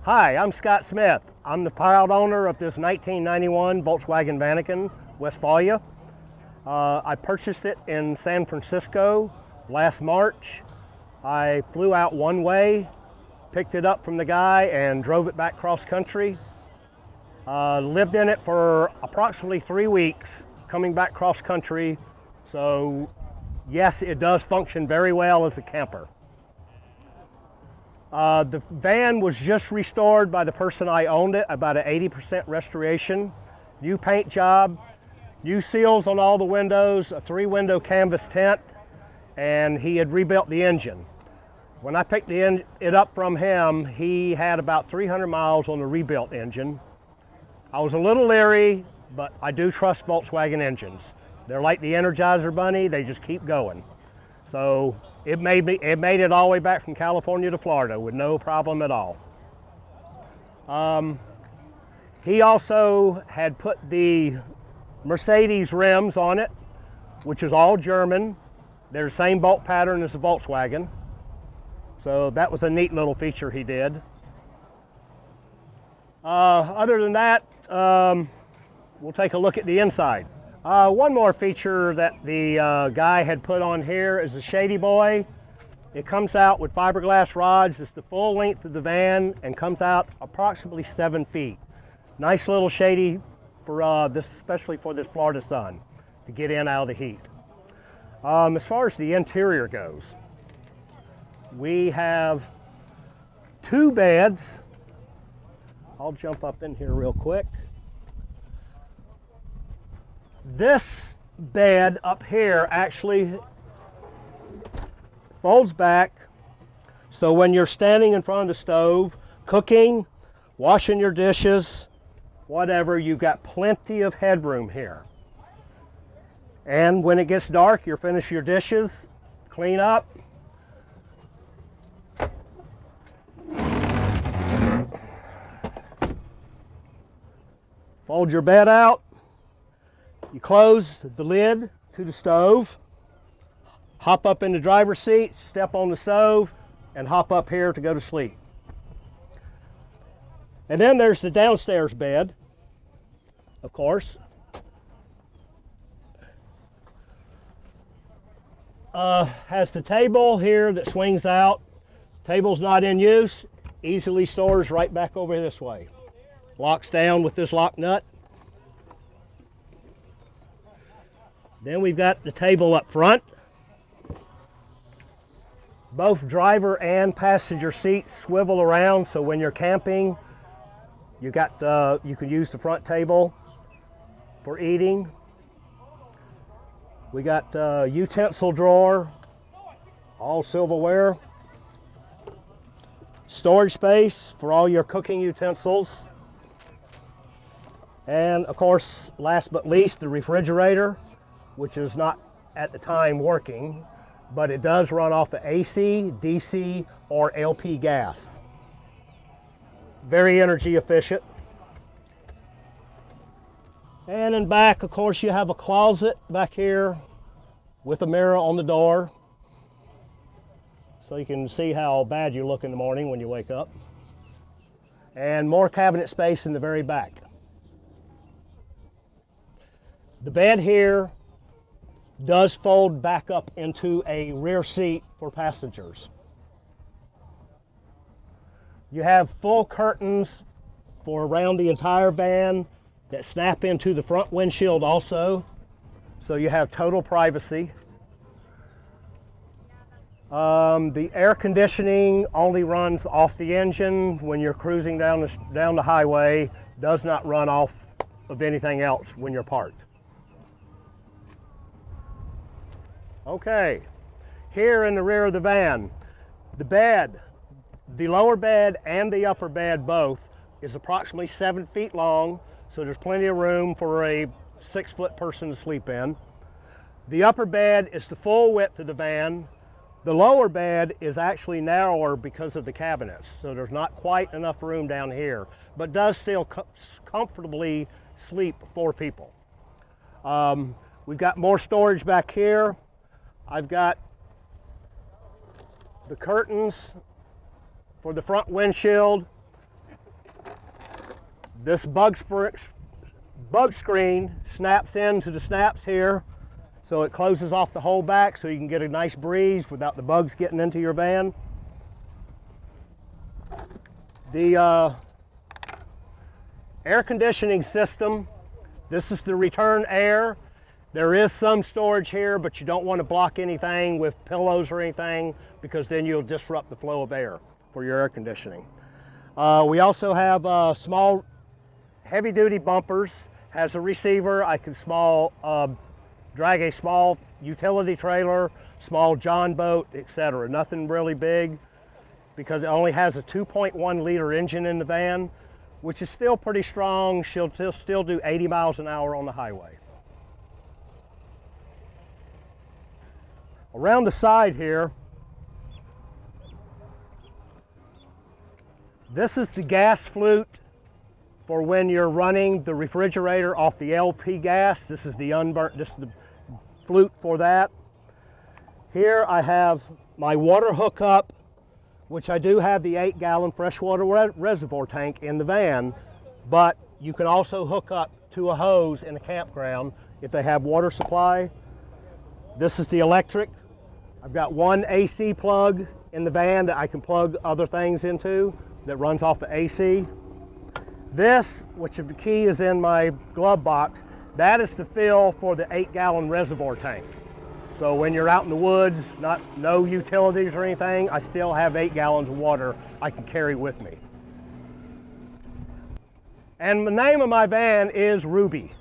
Hi, I'm Scott Smith. I'm the proud owner of this 1991 Volkswagen Vaniquin Westfalia. I purchased it in San Francisco last March. I flew out one way, picked it up from the guy, and drove it back cross country. Lived in it for approximately 3 weeks, coming back cross country. So yes, it does function very well as a camper. The van was just restored by the person I owned it, about an 80% restoration. New paint job, new seals on all the windows, a 3-window canvas tent, and he had rebuilt the engine. When I picked it up from him, he had about 300 miles on the rebuilt engine. I was a little leery, but I do trust Volkswagen engines. They're like the Energizer Bunny, they just keep going. So it made it all the way back from California to Florida with no problem at all. He also had put the Mercedes rims on it, which is all German. They're the same bolt pattern as the Volkswagen. So that was a neat little feature he did. Other than that, we'll take a look at the inside. One more feature that the guy had put on here is the Shady Boy. It comes out with fiberglass rods. It's the full length of the van and comes out approximately 7 feet. Nice little shady for this, especially for this Florida sun, to get in out of the heat. As far as the interior goes, we have 2 beds. I'll jump up in here real quick. This bed up here actually folds back, so when you're standing in front of the stove, cooking, washing your dishes, whatever, you've got plenty of headroom here. And when it gets dark, you're finished your dishes, clean up. Fold your bed out. You close the lid to the stove, hop up in the driver's seat, step on the stove, and hop up here to go to sleep. And then there's the downstairs bed, of course. Has the table here that swings out. Table's not in use, easily stores right back over this way. Locks down with this lock nut. Then we've got the table up front. Both driver and passenger seats swivel around, so when you're camping, you can use the front table for eating. We got a utensil drawer, all silverware. Storage space for all your cooking utensils. And of course, last but least, the refrigerator, which is not at the time working, but it does run off of AC, DC, or LP gas. Very energy efficient. And in back, of course, you have a closet back here with a mirror on the door, so you can see how bad you look in the morning when you wake up. And more cabinet space in the very back. The bed here does fold back up into a rear seat for passengers. You have full curtains for around the entire van that snap into the front windshield also, so you have total privacy. The air conditioning only runs off the engine when you're cruising down the highway, does not run off of anything else when you're parked. Okay, here in the rear of the van, the bed, the lower bed and the upper bed both is approximately 7 feet long, so there's plenty of room for a 6-foot person to sleep in. The upper bed is the full width of the van. The lower bed is actually narrower because of the cabinets, so there's not quite enough room down here, but does still comfortably sleep 4 people. We've got more storage back here. I've got the curtains for the front windshield This bug screen snaps into the snaps here, so it closes off the whole back so you can get a nice breeze without the bugs getting into your van. The air conditioning system, this is the return air. There is some storage here, but you don't want to block anything with pillows or anything, because then you'll disrupt the flow of air for your air conditioning. We also have small heavy-duty bumpers. Has a receiver. I can drag a small utility trailer, small John boat, etc. Nothing really big, because it only has a 2.1 liter engine in the van, which is still pretty strong. She'll still do 80 miles an hour on the highway. Around the side here, this is the gas flute for when you're running the refrigerator off the LP gas. This is the unburnt, this is the flute for that. Here I have my water hookup, which I do have the 8-gallon freshwater reservoir tank in the van, but you can also hook up to a hose in a campground if they have water supply. This is the electric. I've got one AC plug in the van that I can plug other things into that runs off the AC. This, which the key is in my glove box, that is to fill for the 8-gallon reservoir tank. So when you're out in the woods, no utilities or anything, I still have 8 gallons of water I can carry with me. And the name of my van is Ruby.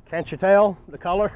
Can't you tell the color?